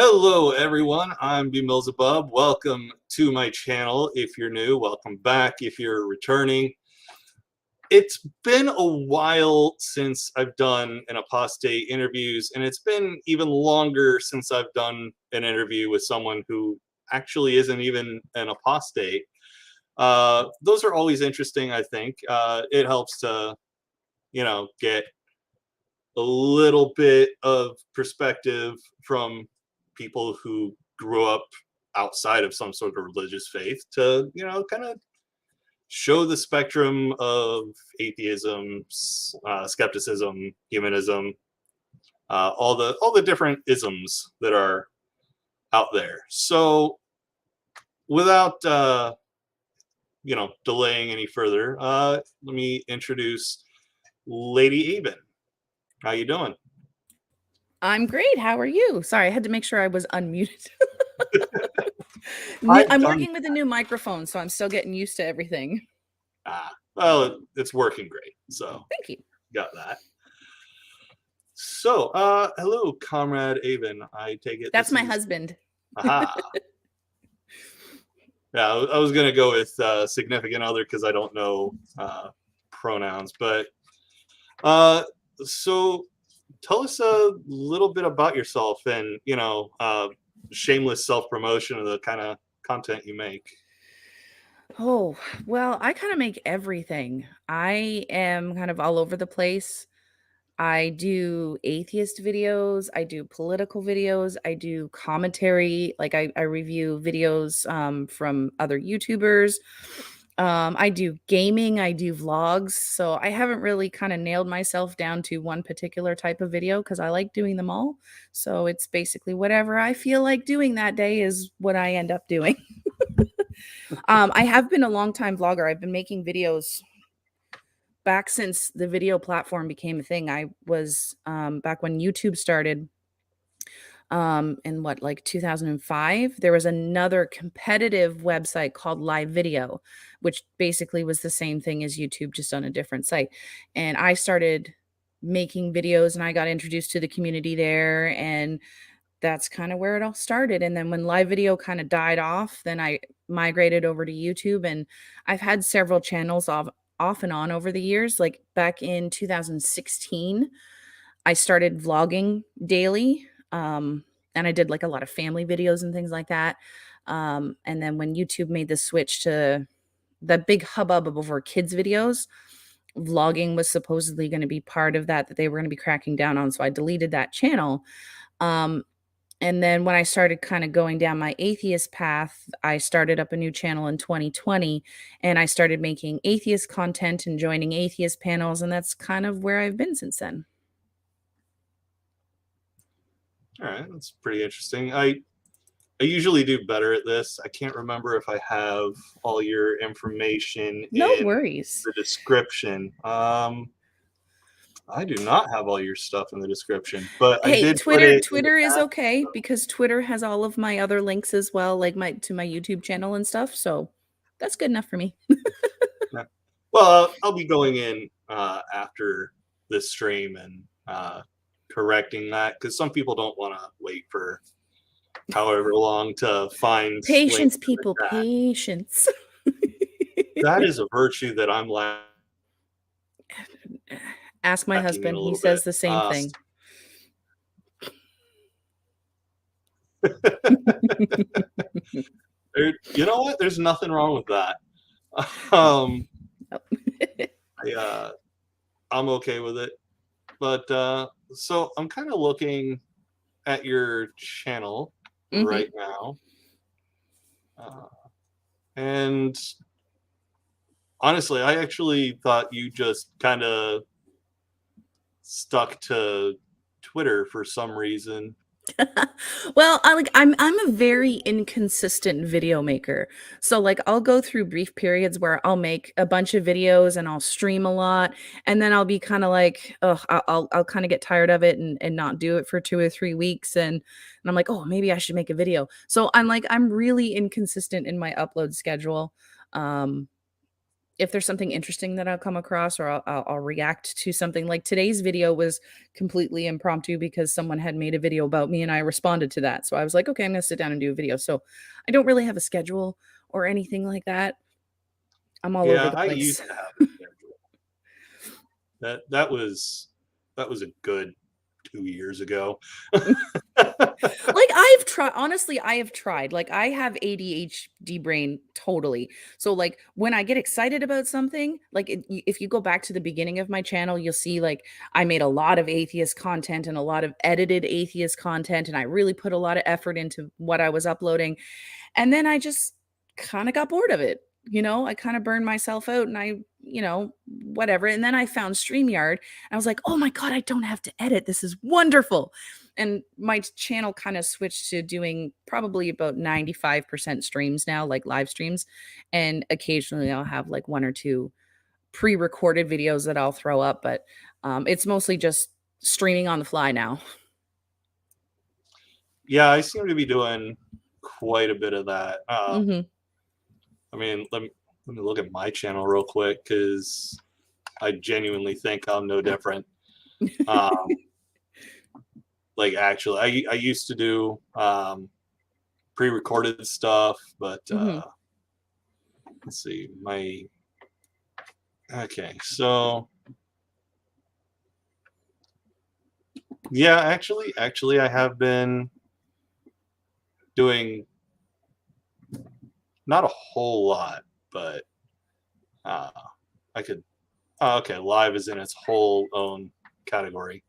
Hello everyone, I'm Beelzebub. Welcome to my channel. If you're new, welcome back. If you're returning, it's been a while since I've done an Apostate interviews, and it's been even longer since I've done an interview with someone who actually isn't even an apostate. Those are always interesting, I think. It helps to, get a little bit of perspective from people who grew up outside of some sort of religious faith to, kind of show the spectrum of atheism, skepticism, humanism, all the different isms that are out there. So without delaying any further, let me introduce Lady Aven. How you doing? I'm great. How are you? Sorry, I had to make sure I was unmuted. I've I'm done working with a new microphone, so I'm still getting used to everything. well, it's working great. So Thank you. got that. So, hello, Comrade Aven. I take it That's this my is husband. aha. Yeah, I was gonna go with significant other because I don't know pronouns, but so tell us a little bit about yourself and shameless self-promotion of the kind of content you make. Oh, well, I kind of make everything. I am kind of all over the place. I do atheist videos, I do political videos, I do commentary, like I review videos from other YouTubers. I do gaming, I do vlogs. So I haven't really kind of nailed myself down to one particular type of video because I like doing them all. So it's basically whatever I feel like doing that day is what I end up doing. I have been a long time vlogger. I've been making videos back since the video platform became a thing. I was back when YouTube started in what, like 2005. There was another competitive website called Live Video, which basically was the same thing as YouTube, just on a different site. And I started making videos and I got introduced to the community there, and that's kind of where it all started. And then when live video kind of died off, then I migrated over to YouTube, and I've had several channels off and on over the years. Like back in 2016, I started vlogging daily. And I did like a lot of family videos and things like that. And then when YouTube made the switch to the big hubbub over kids videos, vlogging was supposedly going to be part of that they were going to be cracking down on. So I deleted that channel. Um, and then when I started kind of going down my atheist path, I started up a new channel in 2020, and I started making atheist content and joining atheist panels. And that's kind of where I've been since then. All right, that's pretty interesting. I usually do better at this. I can't remember if I have all your information No in worries. the description. I do not have all your stuff in the description, but I Hey, did put it in the Twitter is chat. okay because Twitter has all of my other links as well, like my YouTube channel and stuff. So that's good enough for me. Yeah. Well, I'll be going in after this stream and correcting that because some people don't want to wait for however long to find links Patience, in the people, chat. patience. That is a virtue that I'm Ask my lacking in a husband. He little bit. says the same thing. You know what? There's nothing wrong with that. Um, I'm okay with it. But so I'm kind of looking at your channel right now. And honestly, I actually thought you just kind of stuck to Twitter for some reason. Well, I'm a very inconsistent video maker. So like I'll go through brief periods where I'll make a bunch of videos and I'll stream a lot, and then I'll be kind of like, oh, I'll kind of get tired of it and not do it for 2 or 3 weeks, and I'm like, oh, maybe I should make a video. So I'm really inconsistent in my upload schedule. Um if there's something interesting that I'll come across, or I'll react to something. Like today's video was completely impromptu because someone had made a video about me and I responded to that. So I was like, okay, I'm going to sit down and do a video. So I don't really have a schedule or anything like that. I'm all over Yeah, the I place. used to have a schedule. That was a good 2 years ago. Like, I've tried, honestly, I have tried. Like, I have ADHD brain totally. So, like, when I get excited about something, like, if you go back to the beginning of my channel, you'll see, like, I made a lot of atheist content and a lot of edited atheist content, and I really put a lot of effort into what I was uploading. And then I just kind of got bored of it. I kind of burned myself out and whatever. And then I found StreamYard and I was like, oh my God, I don't have to edit. This is wonderful. And my channel kind of switched to doing probably about 95% streams now, like live streams. And occasionally I'll have like one or two pre-recorded videos that I'll throw up, but it's mostly just streaming on the fly now. Yeah, I seem to be doing quite a bit of that. Hmm. I mean, let me look at my channel real quick because I genuinely think I'm no different. Like actually, I used to do pre-recorded stuff, but Hmm. let's see, okay, so yeah, actually, I have been doing not a whole lot, but uh, I could. Oh, okay, live is in its whole own category.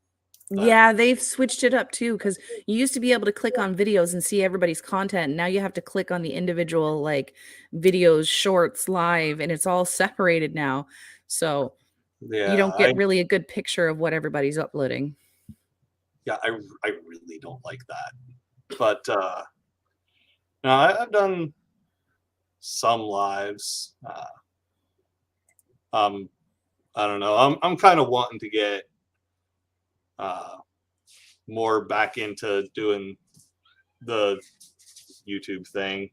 But Yeah, they've switched it up too, because you used to be able to click on videos and see everybody's content. Now you have to click on the individual like videos, shorts, live, and it's all separated now. So you yeah, don't get really a good picture of what everybody's uploading. I really don't like that. But no, I've done some lives. I don't know. I'm kind of wanting to get uh, more back into doing the YouTube thing.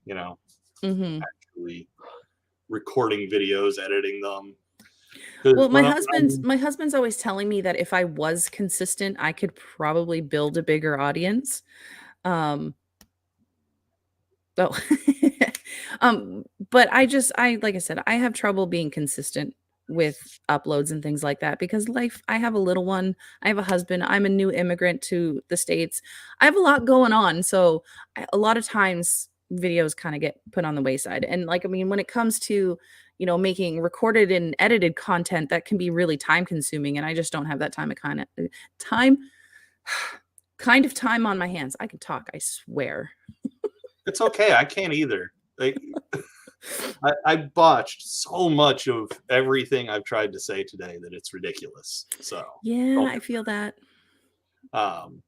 Hmm. Actually recording videos, editing them. Because Well, my husband's always telling me that if I was consistent, I could probably build a bigger audience. Um, Oh, but I like I said, I have trouble being consistent with uploads and things like that because I have a little one, I have a husband, I'm a new immigrant to the States. I have a lot going on, so a lot of times videos kind of get put on the wayside. And like, I mean, when it comes to, making recorded and edited content, that can be really time consuming, and I just don't have that time kind of time on my hands. I can talk, I swear. it's okay. I can't either. Like, I botched so much of everything I've tried to say today that it's ridiculous. So Yeah, don't I feel that. um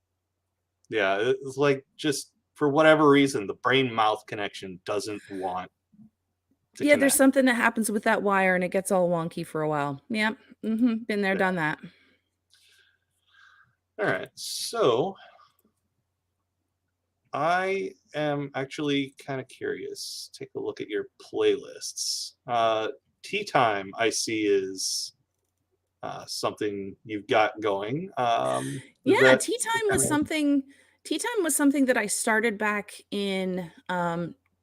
yeah, it's like just for whatever reason the brain mouth connection doesn't want to Yeah, there's connect. something that happens with that wire and it gets all wonky for a while. Yep. Mhm. Been there, Yeah. done that. All right. So I am actually kind of curious. Take a look at your playlists. Tea time I see is something you've got going. Is Yeah, that kind of tea time was something that I started back in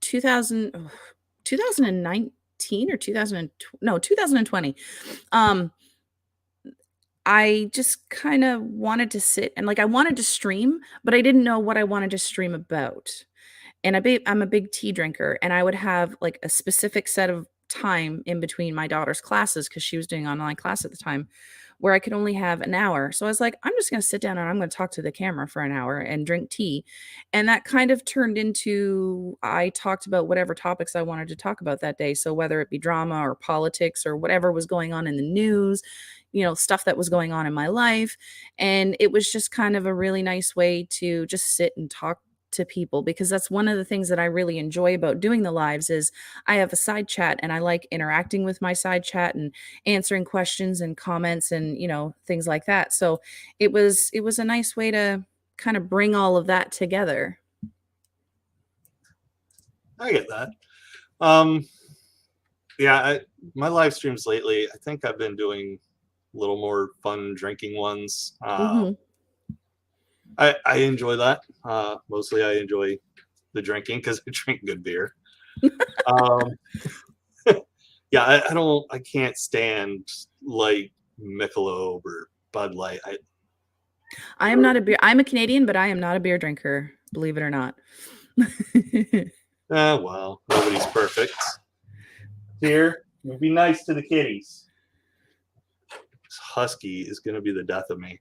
2000 2019 or 2000 no, 2020. Um I just kind of wanted to sit and like I wanted to stream, but I didn't know what I wanted to stream about. And I'm a big tea drinker, and I would have, like, a specific set of time in between my daughter's classes because she was doing online class at the time, where I could only have an hour. So I was like, "I'm just gonna sit down and I'm gonna talk to the camera for an hour and drink tea." And that kind of turned into I talked about whatever topics I wanted to talk about that day. So whether it be drama or politics or whatever was going on in the news, stuff that was going on in my life. And it was just kind of a really nice way to just sit and talk to people, because that's one of the things that I really enjoy about doing the lives is I have a side chat and I like interacting with my side chat and answering questions and comments and things like that. So it was a nice way to kind of bring all of that together. I get that. Um, Yeah, my live streams lately, I think I've been doing a little more fun drinking ones. Mhm. I enjoy that. Mostly I enjoy the drinking because I drink good beer. Um, yeah, I can't stand like Michelob or Bud Light. I am not a beer I'm a Canadian, but I am not a beer drinker, believe it or not. Well, nobody's perfect. Here, be nice to the kitties. This husky is going to be the death of me.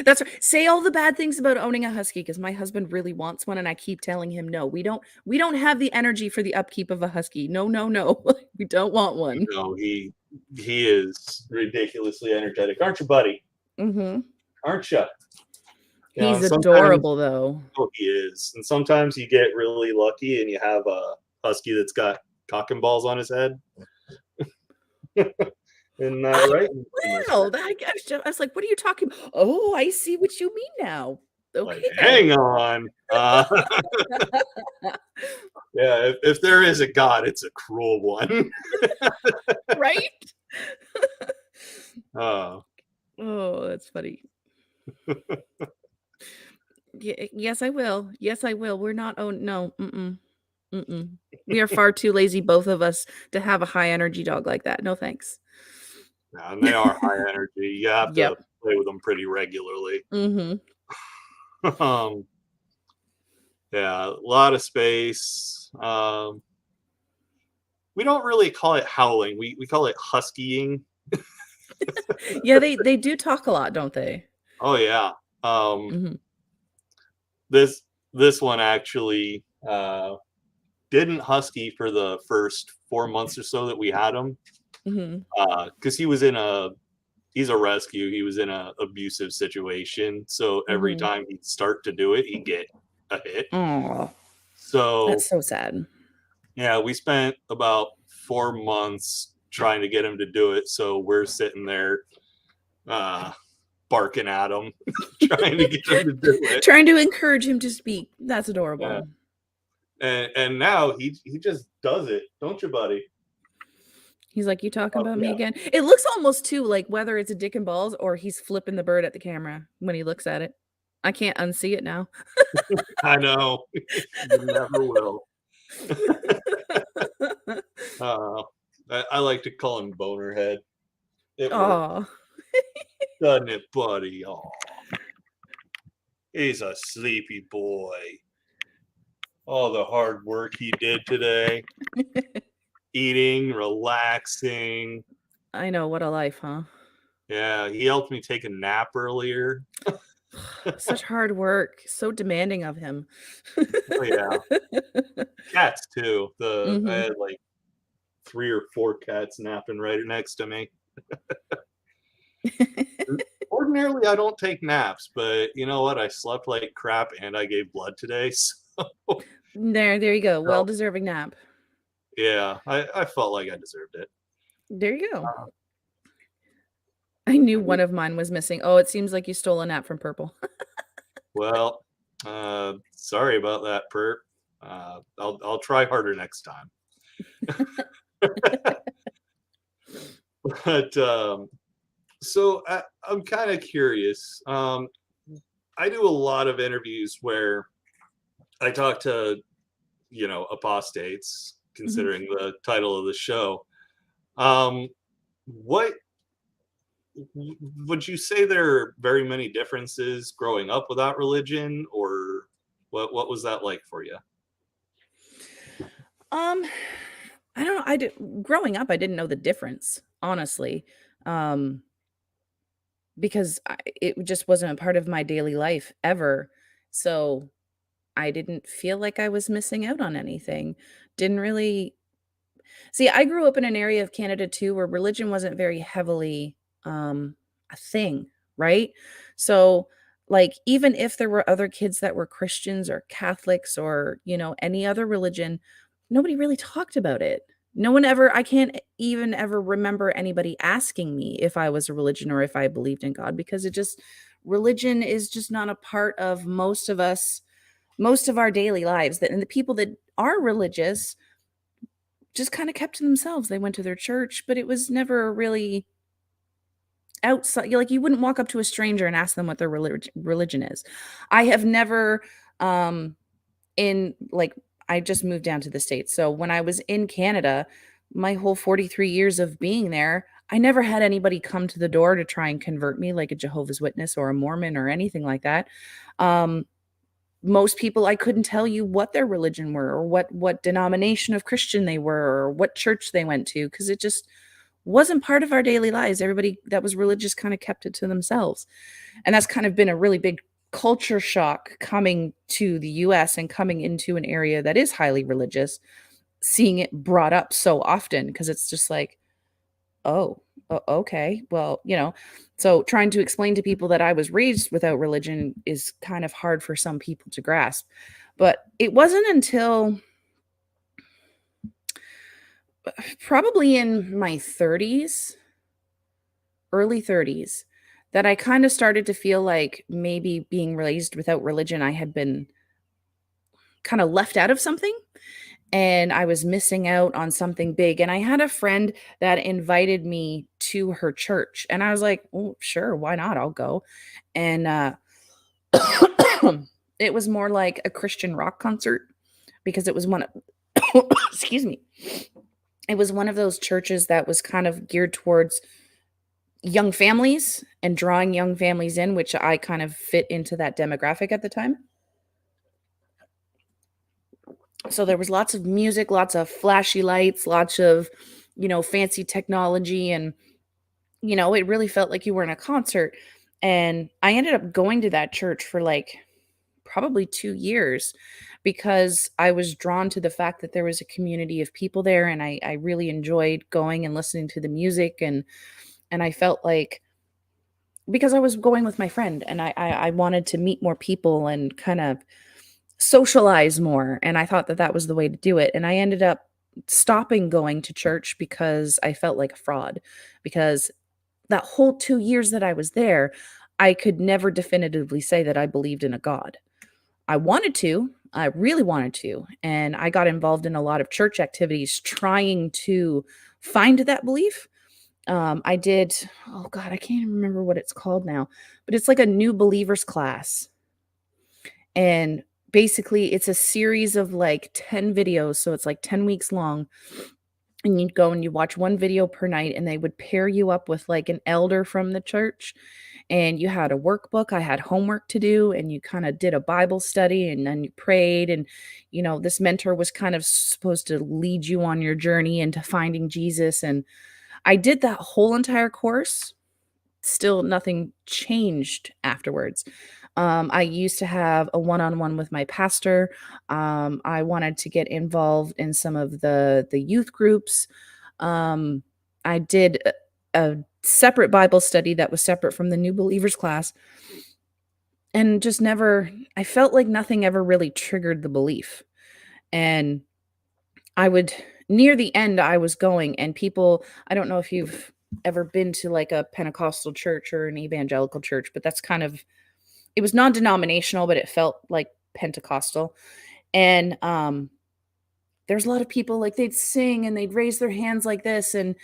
That's right. Say all the bad things about owning a husky because my husband really wants one, and I keep telling him, "No, we don't have the energy for the upkeep of a husky. No, no, no. We don't want one." No, he is ridiculously energetic, aren't you, buddy? Mhm. Aren't you? He's And sometimes adorable, though. oh, he is, and sometimes you get really lucky and you have a husky that's got cock and balls on his head. And I right in this will. I was like, "What are you talking about?" "Oh, I see what you mean now." like, Okay, then. hang on. Yeah, if there is a God, it's a cruel one. Right? uh, Oh, that's funny. Yes, I will. Yes, I will. We're not oh, no. Mm-mm. Mm-mm. We are far too lazy, both of us, to have a high energy dog like that. No, thanks. and they are high energy. You have to Yep. play with them pretty regularly. Mhm. um, yeah, a lot of space. We don't really call it howling. We call it huskying. Yeah, they do talk a lot, don't they? Oh yeah. Um, Mhm. this this one actually didn't husky for the first 4 months or so that we had him Mhm. because he's a rescue. He was in a abusive situation, so every Mhm. time he'd start to do it, he'd get a hit. Aw, So that's so sad. yeah, we spent about 4 months trying to get him to do it. So we're sitting there uh, barking at him, trying to get him to do it. Trying to encourage him to speak. That's Yeah. adorable. And now he just does it, don't you, buddy? He's like, "You talking Oh about me yeah, again?" It looks almost too like whether it's a dick and balls or he's flipping the bird at the camera when he looks at it. I can't unsee it now. I know. You never will. Uh, I like to call him Bonerhead. It works, Aw. doesn't it, buddy? Oh, he's a sleepy boy. All the hard work he did today, eating, relaxing. I know, what a life, huh? Yeah, he helped me take a nap earlier. Such hard work, so demanding of him. Oh yeah, cats too. I Mhm. had like 3 or 4 cats napping right next to me. Ordinarily, I don't take naps, but you know what? I slept like crap and I gave blood today. There you go, So well-deserving nap. yeah, I felt like I deserved it. There you go. Uh, I knew one of mine was missing. Oh, it seems like you stole a nap from Purple. well, sorry about that, Perp. I'll try harder next time. But so I'm kind of curious. I do a lot of interviews where I talk to, apostates, Mhm. considering the title of the show. Um, what would you say there are very many differences growing up without religion, or what was that like for you? Um, I don't know, I did growing up, I didn't know the difference, honestly, um, because it just wasn't a part of my daily life ever, so I didn't feel like I was missing out on anything. Didn't really see, I grew up in an area of Canada too where religion wasn't very heavily a thing, right? So like even if there were other kids that were Christians or Catholics or, any other religion, nobody really talked about it. No one ever I can't even ever remember anybody asking me if I was a religion or if I believed in God because religion is just not a part of most of our daily lives that and the people that are religious just kind of kept to themselves. They went to their church, but it was never really outside. Like, you wouldn't walk up to a stranger and ask them what their religion is. I have never, um, in like, I just moved down to the States. So when I was in Canada, my whole 43 years of being there, I never had anybody come to the door to try and convert me, like a Jehovah's Witness or a Mormon or anything like that. Um, Most people, I couldn't tell you what their religion were, or what denomination of Christian they were, or what church they went to, because it just wasn't part of our daily lives. Everybody that was religious kind of kept it to themselves. And that's kind of been a really big culture shock coming to the US and coming into an area that is highly religious, seeing it brought up so often, because it's just like, oh, okay. Well, so trying to explain to people that I was raised without religion is kind of hard for some people to grasp. But it wasn't until probably in my 30s, early 30s, that I kind of started to feel like maybe being raised without religion, I had been kind of left out of something, and I was missing out on something big. And I had a friend that invited me to her church, and I was like, "Oh, sure, why not? I'll go." And it was more like a Christian rock concert, because it was one of excuse me. It was one of those churches that was kind of geared towards young families and drawing young families in, which I kind of fit into that demographic at the time. So there was lots of music, lots of flashy lights, lots of, fancy technology. And, it really felt like you were in a concert. And I ended up going to that church for like probably 2 years, because I was drawn to the fact that there was a community of people there. And I really enjoyed going and listening to the music. And I felt like, because I was going with my friend, and I wanted to meet more people and kind of socialize more, and I thought that that was the way to do it. And I ended up stopping going to church because I felt like a fraud, because that whole 2 years that I was there, I could never definitively say that I believed in a God. I wanted to, I really wanted to, and I got involved in a lot of church activities trying to find that belief. I did, oh God, I can't even remember what it's called now, but it's like a new believers class. And basically, it's a series of like 10 videos. So it's like 10 weeks long. And you'd go and you watch one video per night, and they would pair you up with like an elder from the church. And you had a workbook. I had homework to do, and you kind of did a Bible study, and then you prayed. And, this mentor was kind of supposed to lead you on your journey into finding Jesus. And I did that whole entire course. Still nothing changed afterwards. I used to have a one-on-one with my pastor. I wanted to get involved in some of the youth groups. Um, I did a separate Bible study that was separate from the new believers class, and just never, I felt like nothing ever really triggered the belief. And I would, near the end, I was going, and people, I don't know if you've ever been to like a Pentecostal church or an evangelical church, but that's kind of, it was non-denominational, but it felt like Pentecostal. And there's a lot of people, like, they'd sing and they'd raise their hands like this, and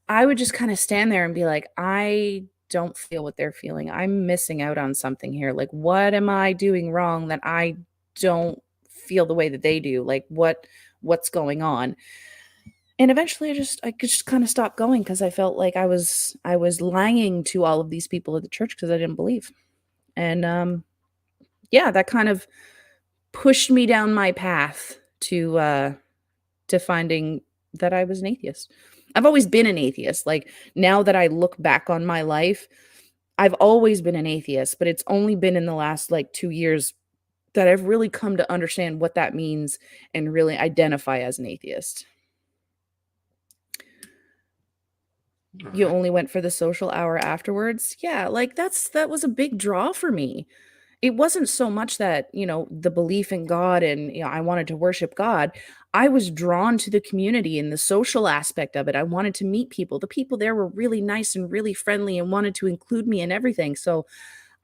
I would just kind of stand there and be like, I don't feel what they're feeling. I'm missing out on something here. Like, what am I doing wrong that I don't feel the way that they do? Like, what's going on? And eventually I could just kind of stop going, because I felt like I was lying to all of these people at the church because I didn't believe. And yeah, that kind of pushed me down my path to finding that I was an atheist. I've always been an atheist. Like, now that I look back on my life, I've always been an atheist, but it's only been in the last like 2 years that I've really come to understand what that means and really identify as an atheist. You only went for the social hour afterwards? Yeah, like, that was a big draw for me. It wasn't so much that, the belief in God and, I wanted to worship God. I was drawn to the community and the social aspect of it. I wanted to meet people. The people there were really nice and really friendly and wanted to include me in everything. So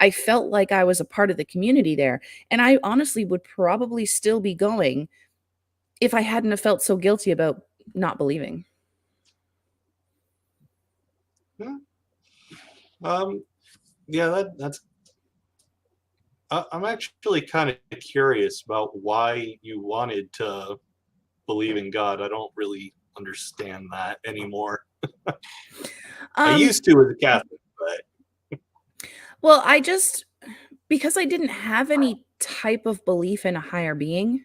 I felt like I was a part of the community there. And I honestly would probably still be going if I hadn't have felt so guilty about not believing. Yeah. Yeah, that's. I'm actually kind of curious about why you wanted to believe in God. I don't really understand that anymore. I Um, used to as a Catholic, but well, because I didn't have any type of belief in a higher being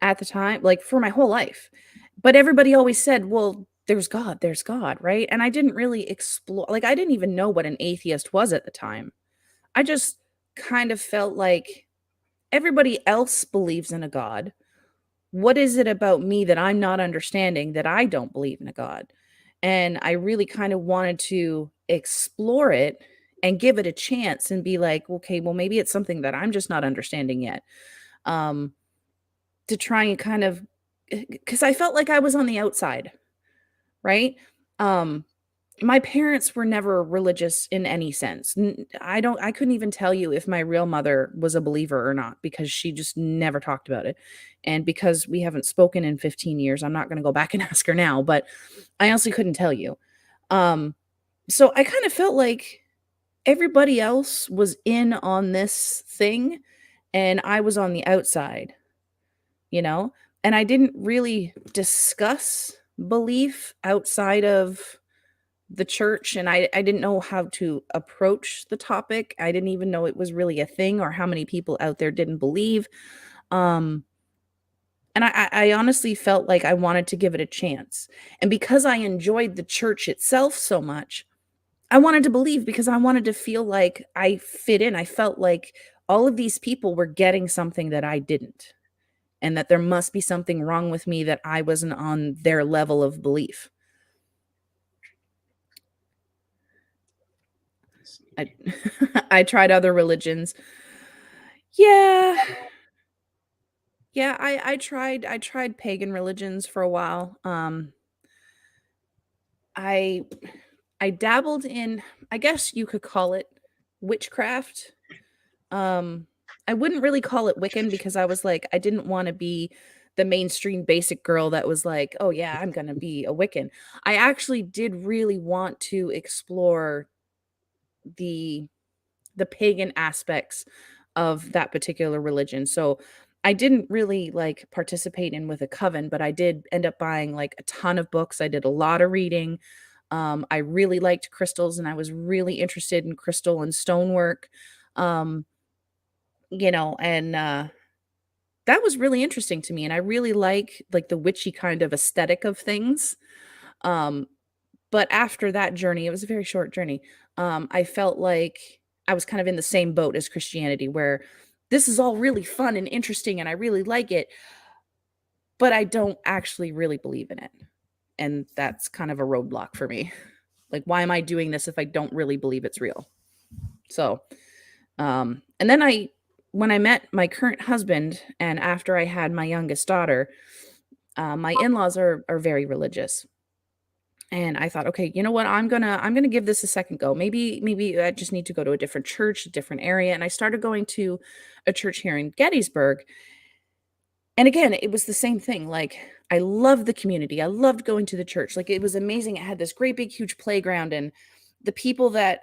at the time, like for my whole life. But everybody always said, well, there's God, right? And I didn't really explore, like, I didn't even know what an atheist was at the time. I just kind of felt like everybody else believes in a God. What is it about me that I'm not understanding that I don't believe in a God? And I really kind of wanted to explore it and give it a chance and be like, okay, well, maybe it's something that I'm just not understanding yet. Um, to try and kind of, because I felt like I was on the outside, right? Um, my parents were never religious in any sense. I couldn't even tell you if my real mother was a believer or not because she just never talked about it. And because we haven't spoken in 15 years, I'm not going to go back and ask her now, but I honestly couldn't tell you. Um, so I kind of felt like everybody else was in on this thing and I was on the outside, you know? And I didn't really discuss belief outside of the church, and I didn't know how to approach the topic. I didn't even know it was really a thing or how many people out there didn't believe. Um, and I honestly felt like I wanted to give it a chance. And because I enjoyed the church itself so much, I wanted to believe because I wanted to feel like I fit in. I felt like all of these people were getting something that I didn't, and that there must be something wrong with me that I wasn't on their level of belief. I I tried other religions. Yeah. Yeah, I tried pagan religions for a while. I I dabbled in, I guess you could call it witchcraft. Um, I wouldn't really call it Wiccan because I was like, I didn't wanna be the mainstream basic girl that was like, "Oh, yeah, I'm gonna be a Wiccan." I actually did really want to explore the the pagan aspects of that particular religion. So I didn't really like participate in with a coven, but I did end up buying like a ton of books. I did a lot of reading. I really liked crystals and I was really interested in crystal and stonework. Um, and that was really interesting to me. And I really like the witchy kind of aesthetic of things. Um, but after that journey, it was a very short journey, I felt like I was kind of in the same boat as Christianity, where this is all really fun and interesting and I really like it, but I don't actually really believe in it. And that's kind of a roadblock for me. Like, why am I doing this if I don't really believe it's real? So, and then when I met my current husband and after I had my youngest daughter, my in-laws are very religious. And I thought, "Okay, you know what? I'm gonna give this a second go. Maybe I just need to go to a different church, a different area." And I started going to a church here in Gettysburg. And again, it was the same thing. Like, I loved the community. I loved going to the church. Like, it was amazing. It had this great big huge playground and the people that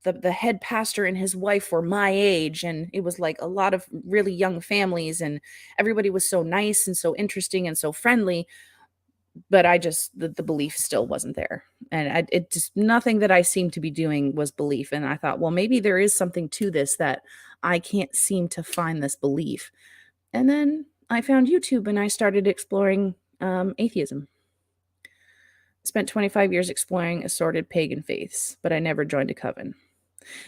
the head pastor and his wife were my age, and it was like a lot of really young families, and everybody was so nice and so interesting and so friendly. But I just the belief still wasn't there, and it just nothing that I seemed to be doing was belief, and I thought, "Well, maybe there is something to this that I can't seem to find this belief." And then I found YouTube, and I started exploring, atheism. Spent 25 years exploring assorted pagan faiths, but I never joined a coven.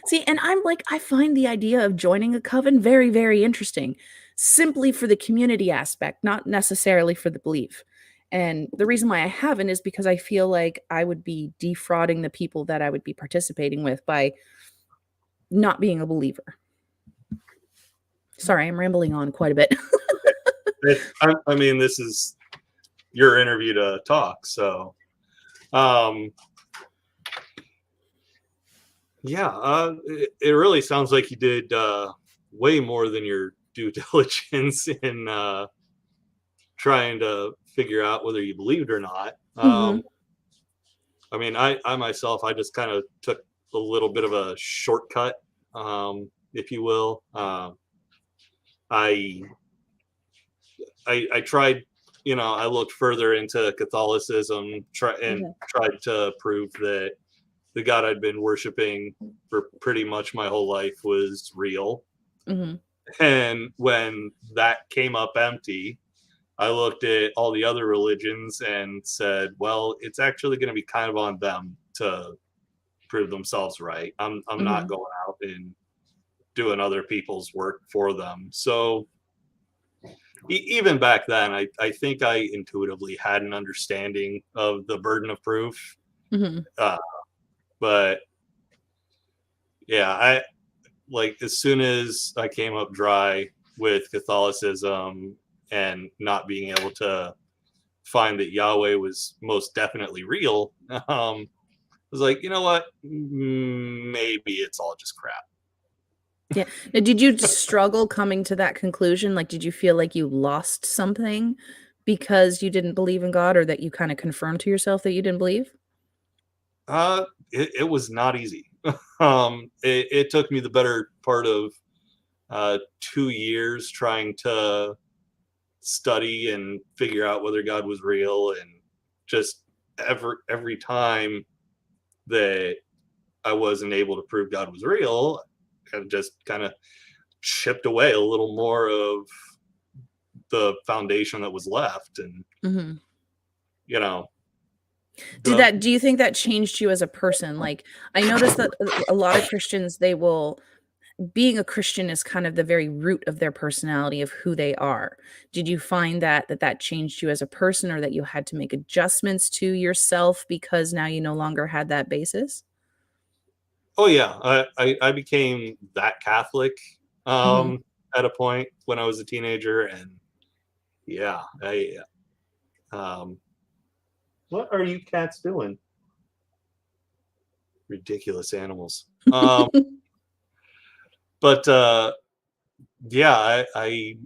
See, and I'm like, I find the idea of joining a coven very, very interesting, simply for the community aspect, not necessarily for the belief. And the reason why I haven't is because I feel like I would be defrauding the people that I would be participating with by not being a believer. Sorry, I'm rambling on quite a bit. I mean, this is your interview to talk, so yeah, it really sounds like you did way more than your due diligence in trying to figure out whether you believed or not. Mhm. I mean, I myself, I just kind of took a little bit of a shortcut, if you will. I I tried, I looked further into Catholicism, Okay. tried to prove that the God I'd been worshiping for pretty much my whole life was real. Mhm. And when that came up empty, I looked at all the other religions and said, well, it's actually going to be kind of on them to prove themselves right. I'm not Mhm. going out and doing other people's work for them. So even back then, I think I intuitively had an understanding of the burden of proof. Mhm. Uh, but yeah, I like as soon as I came up dry with Catholicism and not being able to find that Yahweh was most definitely real, I was like, you know what? Maybe it's all just crap. Yeah. Now, did you struggle coming to that conclusion? Like, did you feel like you lost something because you didn't believe in God, or that you kinda confirmed to yourself that you didn't believe? It was not easy. It took me the better part of 2 years trying to study and figure out whether God was real, and just every time that I wasn't able to prove God was real, I just kind of chipped away a little more of the foundation that was left, and Mhm. you know, the Do you think that changed you as a person? Like, I noticed that a lot of Christians, they will being a Christian is kind of the very root of their personality, of who they are. Did you find that changed you as a person, or that you had to make adjustments to yourself because now you no longer had that basis? oh yeah, I became that Catholic Mhm. at a point when I was a teenager, and yeah, I um, what are you cats doing? Ridiculous animals. But yeah, I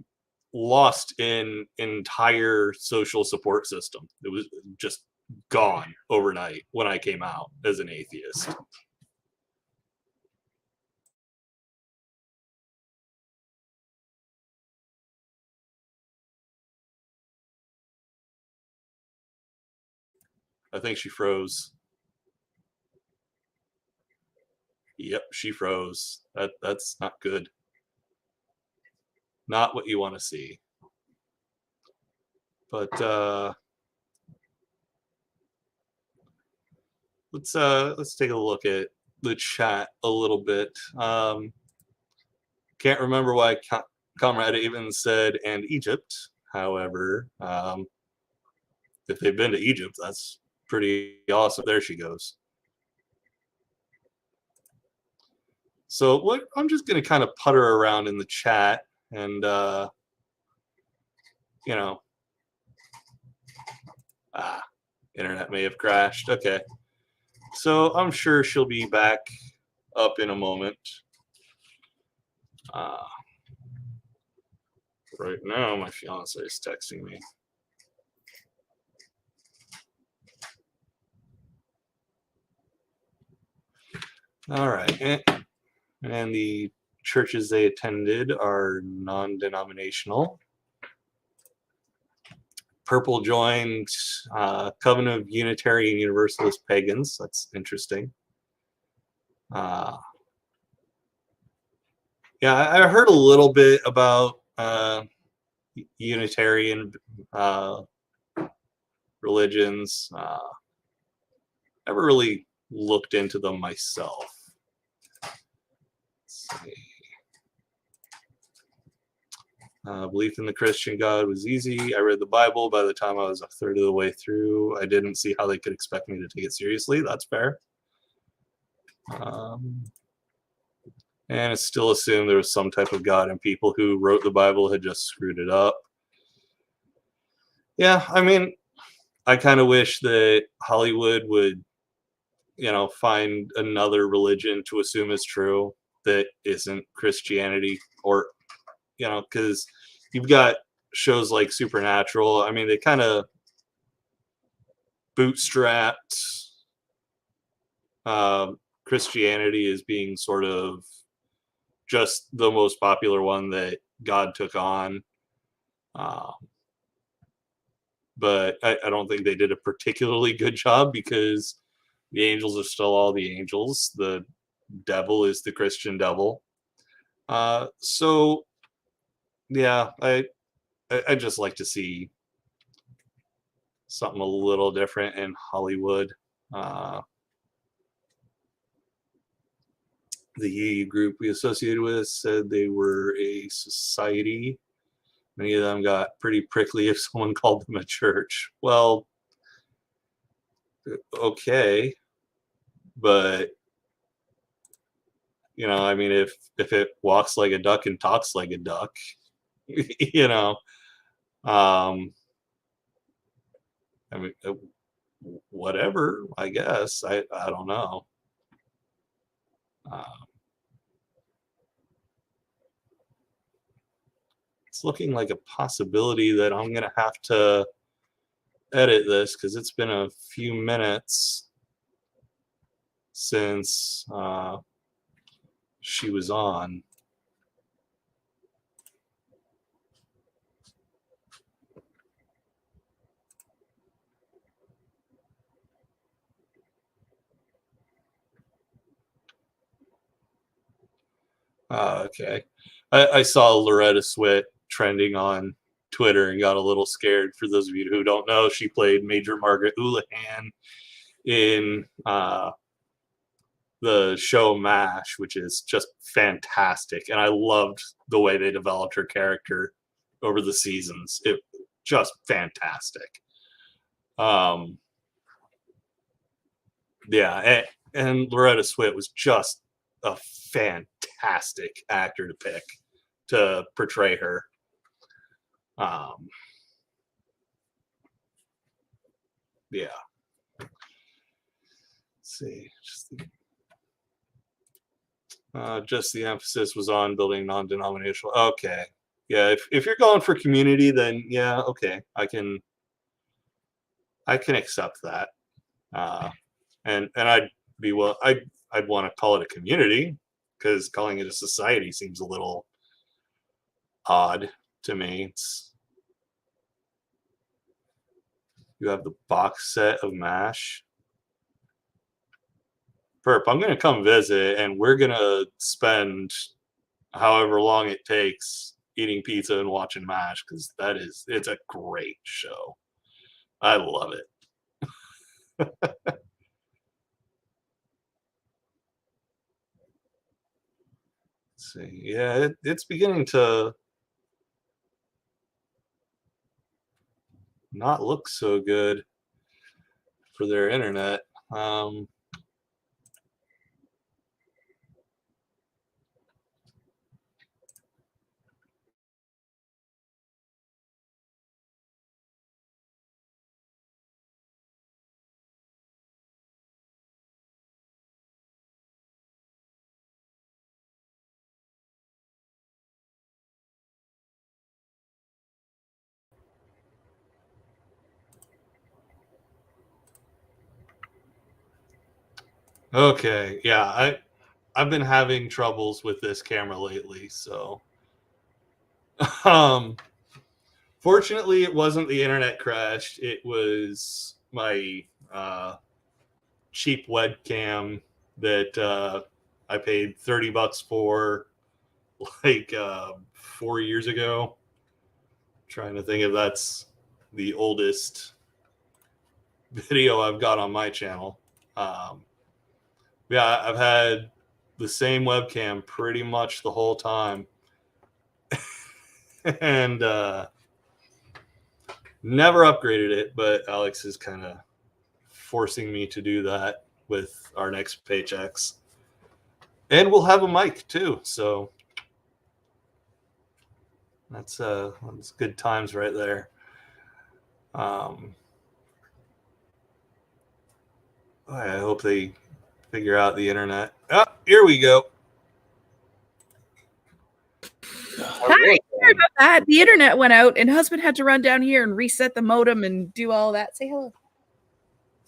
lost an entire social support system. It was just gone overnight when I came out as an atheist. I think she froze. Yep, she froze. That's not good. Not what you want to see. But let's take a look at the chat a little bit. Can't remember why Comrade Aven said and Egypt. However, if they've been to Egypt, that's pretty awesome. There she goes. So what I'm just gonna kind of putter around in the chat, and you know, ah, internet may have crashed. Okay. So I'm sure she'll be back up in a moment. Uh, right now, my fiance is texting me. All right. And the churches they attended are non-denominational. Purple joined Covenant of Unitarian Universalist Pagans. That's interesting. Uh, yeah, I heard a little bit about Unitarian uh, religions. Never really looked into them myself. Let's see. Belief in the Christian God was easy. I read the Bible by the time I was a third of the way through. I didn't see how they could expect me to take it seriously. That's fair. And it's still assumed there was some type of God, and people who wrote the Bible had just screwed it up. Yeah, I mean, I kind of wish that Hollywood would, find another religion to assume is true that isn't Christianity, or, because you've got shows like Supernatural, I mean, they kind of bootstrapped Christianity as being sort of just the most popular one that God took on. But I don't think they did a particularly good job, because the angels are still all the angels. The devil is the Christian devil. So yeah, I just like to see something a little different in Hollywood. The group we associated with said they were a society. Many of them got pretty prickly if someone called them a church. Well, okay, but I mean, if it walks like a duck and talks like a duck, you know, um, I mean, whatever. I guess I don't know. Um, it's looking like a possibility that I'm gonna have to edit this, because it's been a few minutes since she was on. Okay. I saw Loretta Swit trending on Twitter and got a little scared. For those of you who don't know, she played Major Margaret Houlihan in the show MASH, which is just fantastic. And I loved the way they developed her character over the seasons. It just fantastic. Yeah, and Loretta Swit was just a fantastic actor to pick to portray her. Yeah. Let's see. Just the emphasis was on building non-denominational. Okay. Yeah, if you're going for community, then yeah, okay. I can accept that. And I'd be I'd want to call it a community, because calling it a society seems a little odd to me. You have the box set of MASH. Perp, I'm gonna come visit, and we're gonna spend however long it takes eating pizza and watching MASH, because it's a great show. I love it. Let's see. Yeah, it's beginning to not look so good for their internet. Okay, yeah, I've been having troubles with this camera lately, so fortunately it wasn't the internet crashed. It was my cheap webcam that I paid $30 for like 4 years ago. I'm trying to think if that's the oldest video I've got on my channel. Yeah, I've had the same webcam pretty much the whole time. And never upgraded it, but Alex is kind of forcing me to do that with our next paychecks. And we'll have a mic too, so that's good times right there. I hope they figure out the internet. Oh, here we go. Hi. Sorry about that. The internet went out, and husband had to run down here and reset the modem and do all that. Say hello.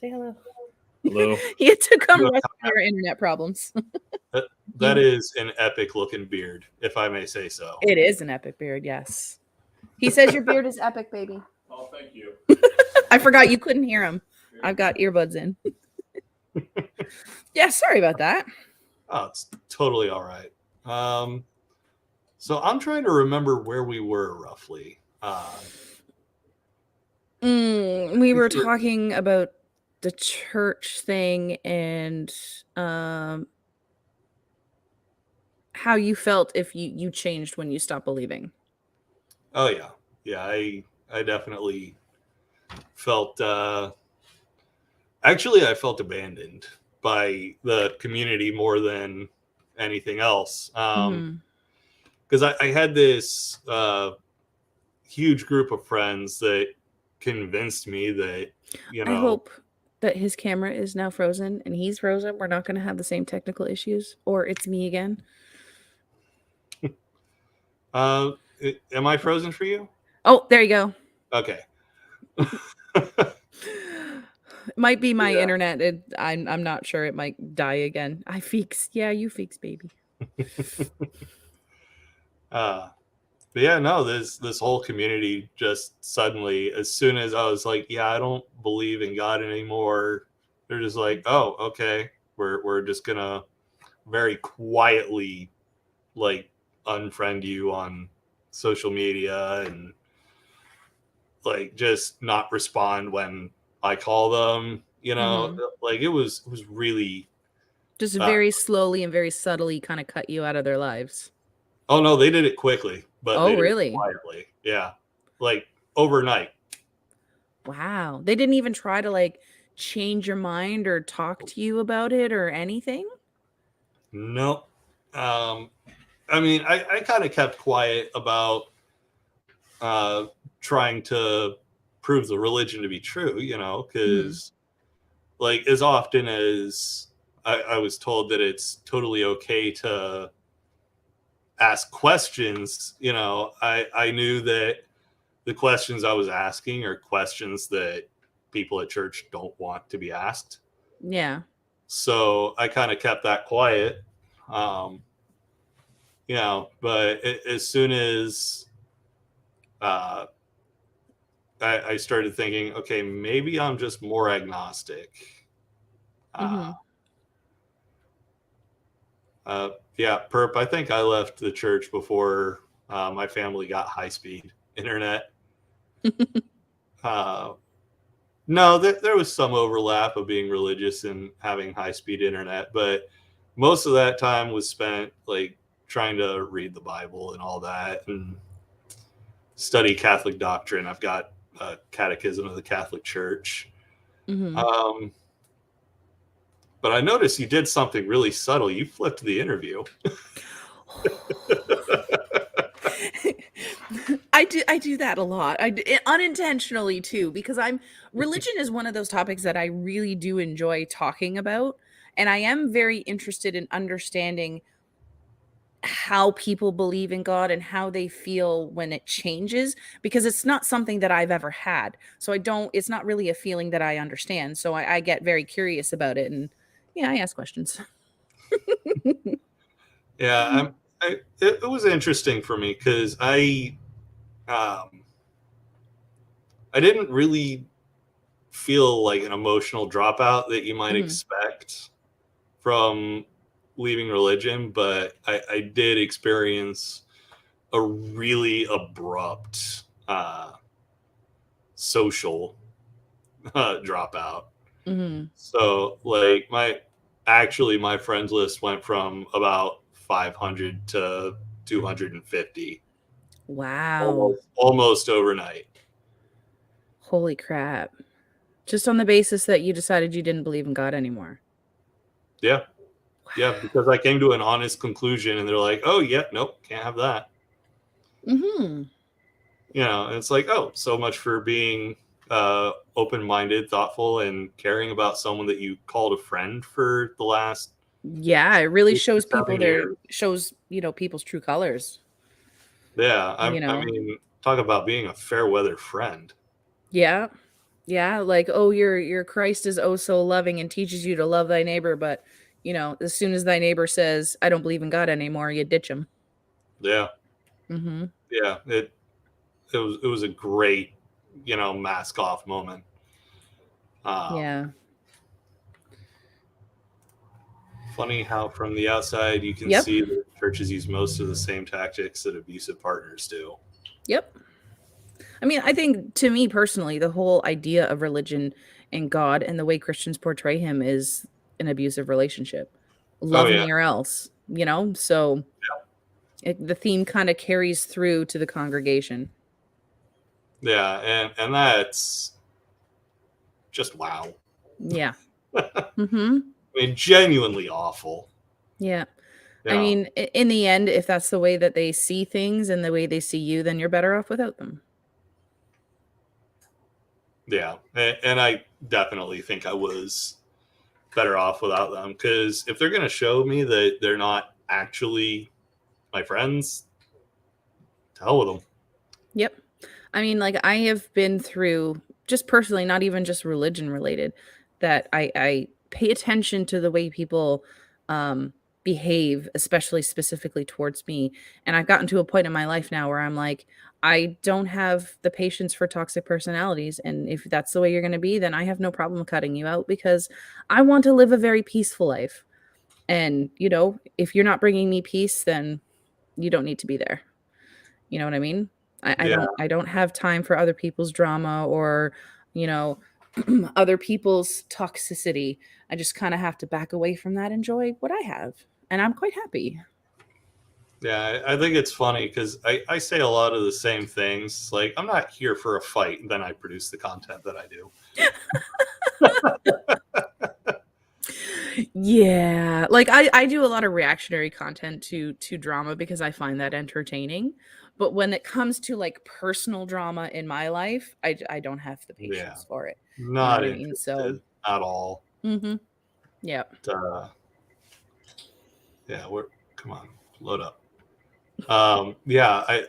Say hello. Hello. He had to come rescue your internet problems. That is an epic looking beard, if I may say so. It is an epic beard, yes. He says your beard is epic, baby. Oh, thank you. I forgot you couldn't hear him. I've got earbuds in. Yeah, sorry about that. Oh, it's totally all right. So I'm trying to remember where we were roughly. We were talking about the church thing and how you felt if you changed when you stopped believing. Oh yeah, I definitely felt. Actually, I felt abandoned by the community more than anything else. Because I had this huge group of friends that convinced me that, I hope that his camera is now frozen and he's frozen. We're not going to have the same technical issues, or it's me again. Am I frozen for you? Oh, there you go. Okay. It might be my internet. I'm not sure. It might die again. I fix. Yeah, you fix, baby. But yeah, no, this whole community just suddenly, as soon as I was like, yeah, I don't believe in God anymore, they're just like, oh, okay, we're just gonna very quietly like unfriend you on social media and like just not respond when I call them, like it was really just very slowly and very subtly kind of cut you out of their lives. Oh no, they did it quickly, but oh, they did really? it quietly. Yeah. Like overnight. Wow. They didn't even try to like change your mind or talk to you about it or anything? No. I mean, I kind of kept quiet about trying to prove the religion to be true, because like as often as I was told that it's totally okay to ask questions, I knew that the questions I was asking are questions that people at church don't want to be asked. Yeah. So I kind of kept that quiet. But as soon as I started thinking, okay, maybe I'm just more agnostic. Yeah, Perp, I think I left the church before my family got high-speed internet. No, there was some overlap of being religious and having high-speed internet, but most of that time was spent like trying to read the Bible and all that and study Catholic doctrine. I've got a catechism of the Catholic Church. But I noticed you did something really subtle. You flipped the interview. I do that a lot. I do, unintentionally too, because religion is one of those topics that I really do enjoy talking about, and I am very interested in understanding how people believe in God and how they feel when it changes, because it's not something that I've ever had. So it's not really a feeling that I understand. So I get very curious about it, and yeah, I ask questions. Yeah, it was interesting for me because I didn't really feel like an emotional dropout that you might expect from leaving religion, but I did experience a really abrupt social dropout. So like my friends list went from about 500 to 250. Wow. Almost overnight. Holy crap. Just on the basis that you decided you didn't believe in God anymore. Yeah. Yeah, because I came to an honest conclusion and they're like, oh, yeah, nope, can't have that. And it's like, oh, so much for being open-minded, thoughtful, and caring about someone that you called a friend for the last. Yeah, it really shows people people's true colors. Yeah, I you know? mean, talk about being a fair weather friend. Yeah. Yeah, like, oh, your Christ is oh so loving and teaches you to love thy neighbor, but as soon as thy neighbor says, I don't believe in God anymore, you ditch him. Yeah, Mhm. yeah. It was a great, mask off moment. Yeah. Funny how from the outside you can Yep. see that churches use most of the same tactics that abusive partners do. Yep. I mean, I think to me personally, the whole idea of religion and God and the way Christians portray him is an abusive relationship. Oh Love yeah, me or else, So the theme kind of carries through to the congregation. yeah, and that's just wow. Yeah. Mhm. I mean, genuinely awful. Yeah. I Yeah, mean, in the end, if that's the way that they see things and the way they see you, then you're better off without them. yeah, and I definitely think I was better off without them, because if they're gonna show me that they're not actually my friends, to hell with them. Yep. I mean, like, I have been through, just personally, not even just religion related, that I pay attention to the way people um behave, especially specifically towards me. And I've gotten to a point in my life now where I'm like, I don't have the patience for toxic personalities. And if that's the way you're gonna be, then I have no problem cutting you out because I want to live a very peaceful life. And, if you're not bringing me peace, then you don't need to be there. You know what I mean? I Yeah, don't have time for other people's drama or, you know, other people's toxicity. I just kinda have to back away from that, enjoy what I have, and I'm quite happy. yeah. I think it's funny because I say a lot of the same things. Like, I'm not here for a fight, and then I produce the content that I do. Yeah, like, I do a lot of reactionary content to drama because I find that entertaining, but when it comes to, like, personal drama in my life, I don't have the Yeah, patience for it. You know not what I mean? So interested at all. mhm, yeah. Uh, yeah, we're come on, load up. Yeah, I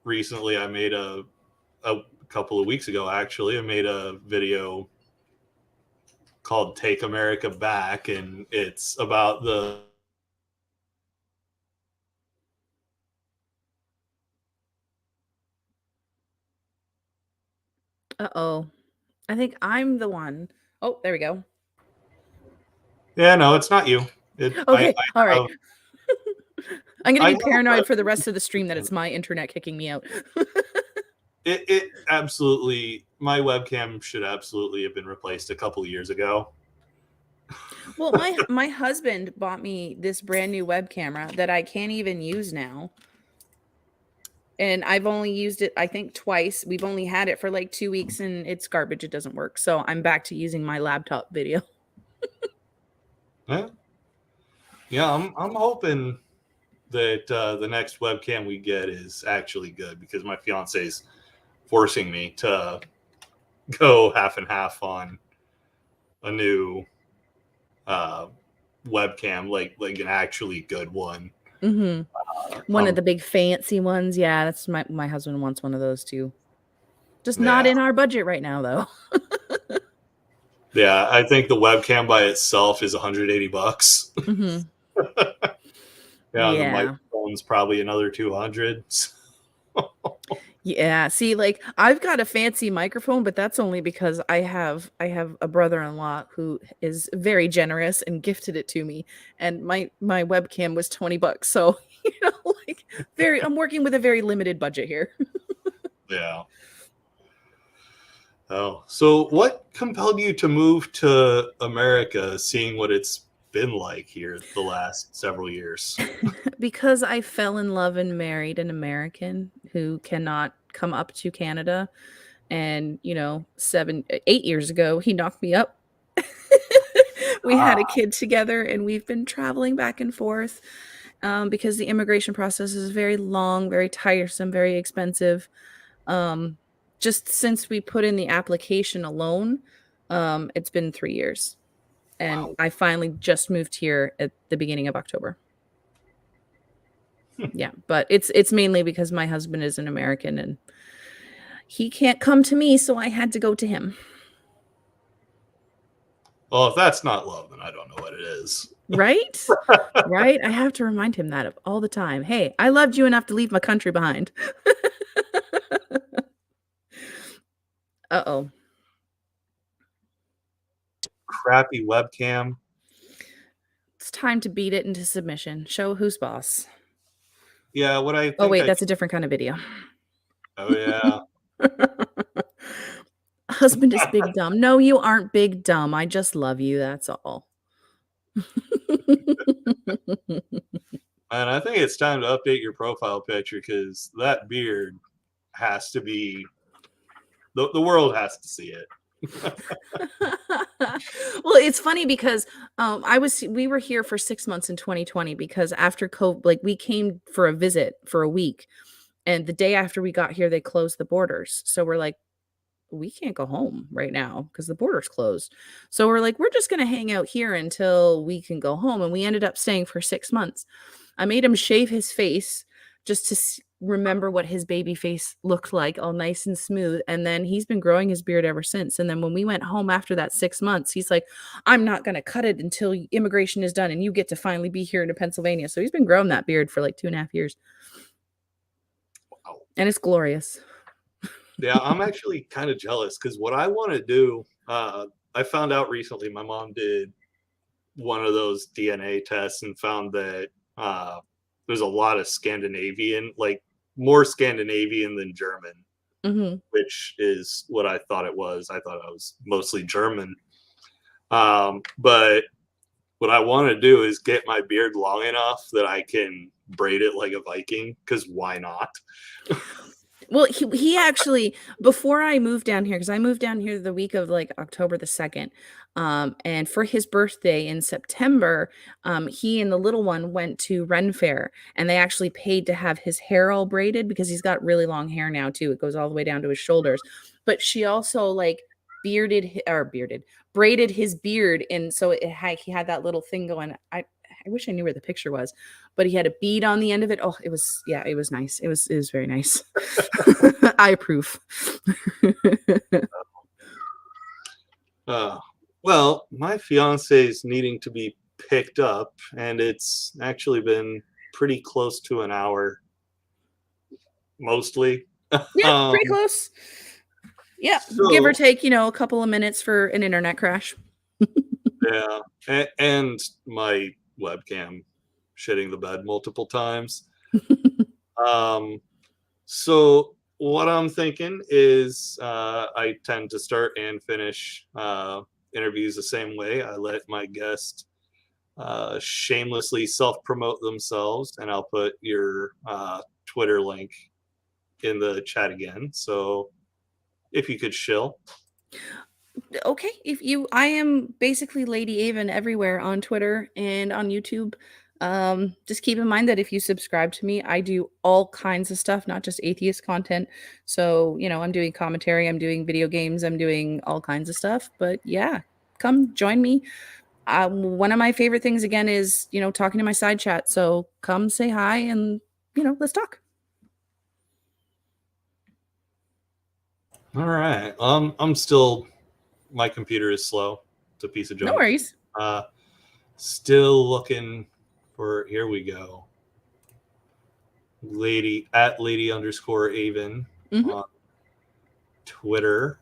recently I made a couple of weeks ago actually I made a video called "Take America Back," and it's about the Uh-oh. I think I'm the one. Oh, there we go. yeah, no, it's not you. It Okay, all right. have I'm gonna I be have a paranoid for the rest of the stream that webcam. it's my internet kicking me out. It absolutely, my webcam should absolutely have been replaced a couple of years ago. Well, my husband bought me this brand new web camera that I can't even use now. And I've only used it, I think, twice. We've only had it for like 2 weeks and it's garbage. It doesn't work. So I'm back to using my laptop video. Yeah, yeah, I'm hoping that the next webcam we get is actually good, because my fiance's forcing me to go half and half on a new uh, webcam, like an actually good one. Hmm. One of Um, the big fancy ones. Yeah, that's my husband wants one of those too. Just not yeah, in our budget right now though. yeah. I think the webcam by itself is 180 bucks. Hmm. Yeah, and the Yeah. microphone's probably another 200. Yeah, see, like, I've got a fancy microphone, but that's only because I have a brother-in-law who is very generous and gifted it to me, and my webcam was 20 bucks, so, like, I'm working with a very limited budget here. Yeah. Oh, so what compelled you to move to America, seeing what it's been like here the last several years? Because I fell in love and married an American who cannot come up to Canada, and, 8 years ago, he knocked me up. We had a Ah, kid together, and we've been traveling back and forth, because the immigration process is very long, very tiresome, very expensive. Um, just since we put in the application alone, it's been 3 years, and wow. I finally just moved here at the beginning of October. Yeah, but it's mainly because my husband is an American and he can't come to me, so I had to go to him. Well, if that's not love, then I don't know what it is. Right? Right? I have to remind him that all the time. Hey, I loved you enough to leave my country behind. Uh-oh. Crappy webcam. It's time to beat it into submission. Show who's boss. Yeah, what I think. Oh, wait, that's a different kind of video. Oh, yeah. Husband is big dumb. No, you aren't big dumb. I just love you. That's all. And I think it's time to update your profile picture because that beard has to be, the world has to see it. Well, it's funny because we were here for 6 months in 2020 because after COVID, like we came for a visit for a week, and the day after we got here, they closed the borders. So we're like, we can't go home right now because the border's closed. So we're like, we're just gonna hang out here until we can go home, and we ended up staying for 6 months. I made him shave his face just to remember what his baby face looked like, all nice and smooth. And then he's been growing his beard ever since. And then when we went home after that 6 months, he's like, I'm not going to cut it until immigration is done and you get to finally be here in Pennsylvania. So he's been growing that beard for like 2.5 years. Wow. And it's glorious. Yeah, I'm actually kind of jealous because what I want to do, I found out recently my mom did one of those DNA tests and found that there's a lot of Scandinavian, like more Scandinavian than German, which is what I thought it was. I thought I was mostly German. But what I want to do is get my beard long enough that I can braid it like a Viking, because why not? Well, he actually, before I moved down here, because I moved down here the week of like October the 2nd, and for his birthday in September, he and the little one went to Ren Fair, and they actually paid to have his hair all braided because he's got really long hair now too. It goes all the way down to his shoulders. But she also like braided his beard, and so he had that little thing going. I wish I knew where the picture was, but he had a bead on the end of it. Oh, it was nice. It was very nice. I approve. Well, my fiance is needing to be picked up, and it's actually been pretty close to an hour, mostly. Yeah, pretty close. Yeah, So, give or take, a couple of minutes for an internet crash. Yeah, and my webcam shitting the bed multiple times. So what I'm thinking is I tend to start and finish interviews the same way. I let my guest shamelessly self-promote themselves, and I'll put your Twitter link in the chat again. So if you could shill. Okay, I am basically Lady Aven everywhere on Twitter and on YouTube. Just keep in mind that if you subscribe to me, I do all kinds of stuff, not just atheist content. So, I'm doing commentary, I'm doing video games, I'm doing all kinds of stuff. But yeah, come join me. One of my favorite things again is, talking to my side chat. So come say hi and, let's talk. All right. I'm still, my computer is slow. It's a piece of junk. No worries. Still looking for, here we go. Lady _ Aven on Twitter.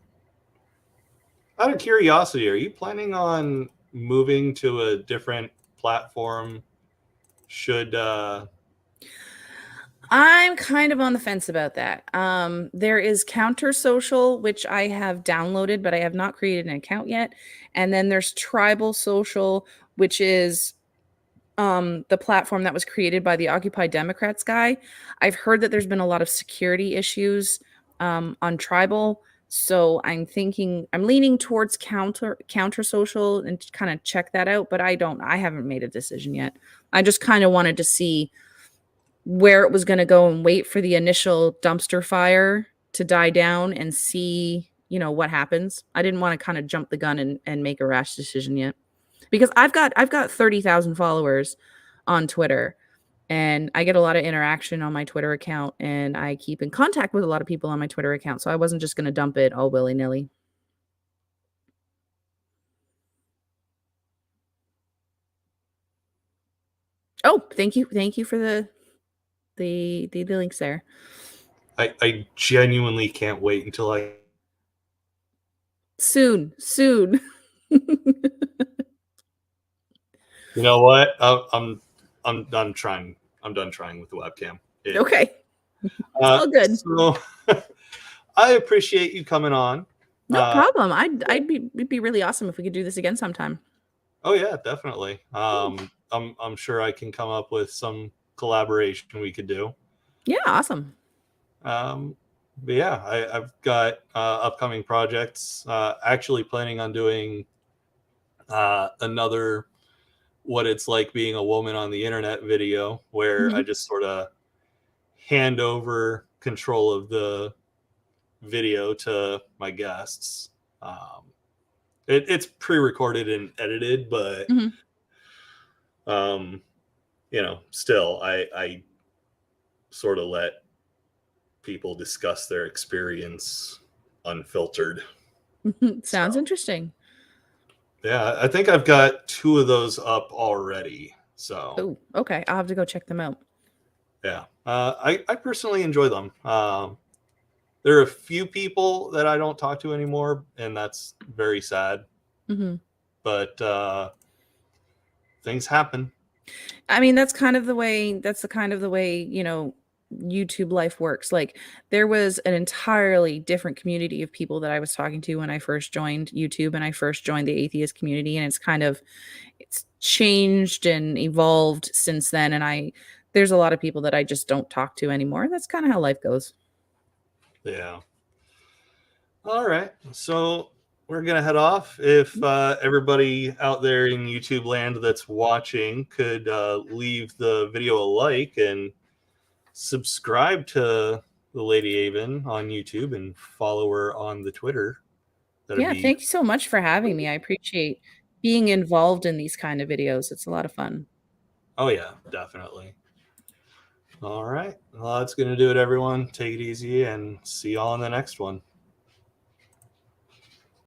Out of curiosity, are you planning on moving to a different platform? Should I'm kind of on the fence about that. There is Counter Social, which I have downloaded, but I have not created an account yet. And then there's Tribal Social, which is the platform that was created by the Occupy Democrats guy. I've heard that there's been a lot of security issues on Tribal. So I'm leaning towards Counter Social and kind of check that out. But I haven't made a decision yet. I just kind of wanted to see where it was going to go and wait for the initial dumpster fire to die down and see, what happens. I didn't want to kind of jump the gun and make a rash decision yet, because I've got 30,000 followers on Twitter, And I get a lot of interaction on my Twitter account, and I keep in contact with a lot of people on my Twitter account. So I wasn't just going to dump it all willy-nilly. Oh, thank you. Thank you for the links there. I genuinely can't wait until I. Soon. You know what? I'm done trying. I'm done trying with the webcam. Okay. It's all good. So I appreciate you coming on. No problem. It'd be really awesome if we could do this again sometime. Oh yeah, definitely. I'm sure I can come up with some collaboration we could do. Yeah, awesome. But yeah, I've got upcoming projects. Actually planning on doing another what it's like being a woman on the internet video where I just sort of hand over control of the video to my guests. It's pre-recorded and edited, but still I sort of let people discuss their experience unfiltered. Sounds interesting. Yeah, I think I've got 2 of those up already. So Oh, okay. I'll have to go check them out. Yeah, I personally enjoy them. There are a few people that I don't talk to anymore, and that's very sad. But things happen. I mean, that's the kind of the way, YouTube life works. Like, there was an entirely different community of people that I was talking to when I first joined YouTube and I first joined the atheist community, and it's changed and evolved since then. And there's a lot of people that I just don't talk to anymore. That's kind of how life goes. Yeah. All right. So we're going to head off. If everybody out there in YouTube land that's watching could leave the video a like and subscribe to the Lady Aven on YouTube and follow her on the Twitter. Thank you so much for having me. I appreciate being involved in these kind of videos. It's a lot of fun. Oh, yeah, definitely. All right. Well, that's going to do it, everyone. Take it easy and see y'all in the next one.